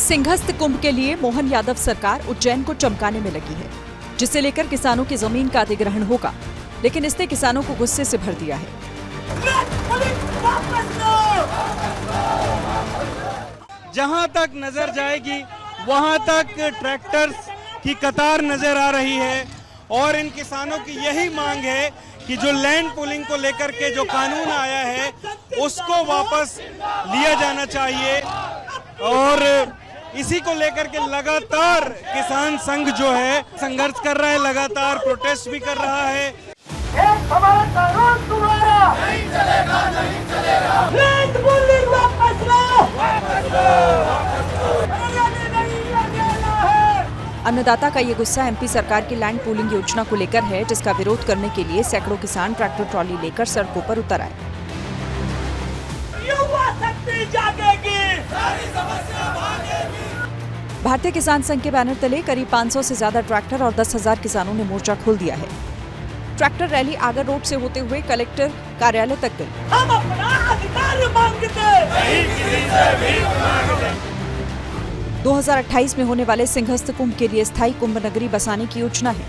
सिंहस्थ कुंभ के लिए मोहन यादव सरकार उज्जैन को चमकाने में लगी है, जिसे लेकर किसानों की जमीन का अधिग्रहण होगा, लेकिन इसने किसानों को गुस्से से भर दिया है। जहां तक नजर जाएगी वहां तक ट्रैक्टर्स की कतार नजर आ रही है और इन किसानों की यही मांग है कि जो लैंड पूलिंग को लेकर के जो कानून आया है उसको वापस लिया जाना चाहिए और इसी को लेकर के लगातार किसान संघ जो है संघर्ष कर रहा है, लगातार प्रोटेस्ट भी कर रहा है। एक हमारा कानून तुम्हारा नहीं चलेगा, नहीं चलेगा। लैंड पूलिंग वापस लो, वापस लो। अन्नदाता का ये गुस्सा एमपी सरकार की लैंड पूलिंग योजना को लेकर है, जिसका विरोध करने के लिए सैकड़ों किसान ट्रैक्टर ट्रॉली लेकर सड़कों पर उतर आए। युवा शक्ति जागेगी, सारी समस्या भागेगी। भारतीय किसान संघ के बैनर तले करीब 500 से ज्यादा ट्रैक्टर और 10,000 किसानों ने मोर्चा खोल दिया है। ट्रैक्टर रैली आगर रोड से होते हुए कलेक्टर कार्यालय तक गई। हम अपना अधिकार मांगते हैं। 2028 में होने वाले सिंहस्थ कुंभ के लिए स्थायी कुंभ नगरी बसाने की योजना है।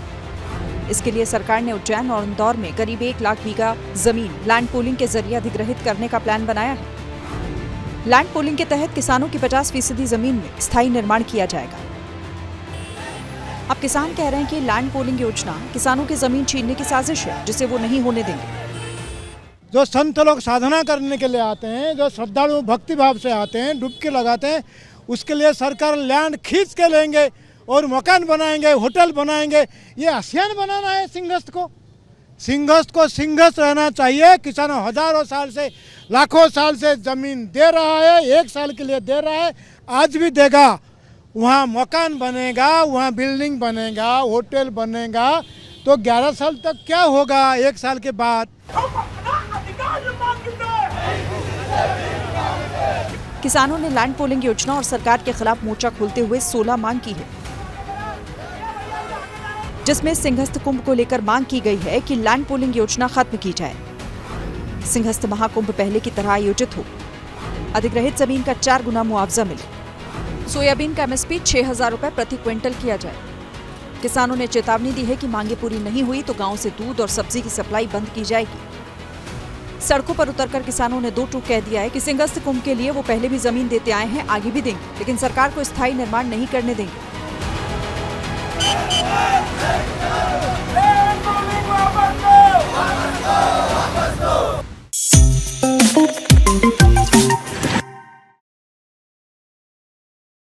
इसके लिए सरकार ने उज्जैन और इंदौर में करीब 1 लाख बीघा जमीन लैंड पूलिंग के जरिए अधिग्रहित करने का प्लान बनाया है। लैंड पूलिंग के तहत किसानों की 50% जमीन में स्थायी निर्माण किया जाएगा। अब किसान कह रहे हैं कि लैंड पूलिंग योजना किसानों की जमीन छीनने की साजिश है, जिसे वो नहीं होने देंगे। जो संत लोग साधना करने के लिए आते हैं, जो श्रद्धालु भक्ति भाव से आते हैं, डुबकी लगाते हैं, उसके लिए सरकार लैंड खींच के लेंगे और मकान बनाएंगे, होटल बनाएंगे। ये आसियान बनाना है सिंहस्थ को। सिंहस्थ को सिंहस्थ रहना चाहिए। किसानों हजारों साल से, लाखों साल से जमीन दे रहा है, 1 साल के लिए दे रहा है, आज भी देगा। वहाँ मकान बनेगा, वहाँ बिल्डिंग बनेगा, होटल बनेगा, तो 11 साल तक क्या होगा 1 साल के बाद? किसानों ने लैंड पूलिंग योजना और सरकार के खिलाफ मोर्चा खोलते हुए 16 मांग की है, जिसमें सिंहस्थ कुंभ को लेकर मांग की गई है कि लैंड पूलिंग योजना खत्म की जाए, सिंहस्थ महाकुंभ पहले की तरह आयोजित हो, अधिग्रहित जमीन का 4 गुना मुआवजा मिले, सोयाबीन का एमएसपी 6,000 रुपए प्रति क्विंटल किया जाए। किसानों ने चेतावनी दी है कि मांगे पूरी नहीं हुई तो गांव से दूध और सब्जी की सप्लाई बंद की जाएगी। सड़कों पर उतरकर किसानों ने 2 टूक कह दिया है कि सिंहस्थ कुंभ के लिए वो पहले भी जमीन देते आए हैं, आगे भी देंगे, लेकिन सरकार को स्थायी निर्माण नहीं करने देंगे। वापस लो, वापस लो, वापस लो।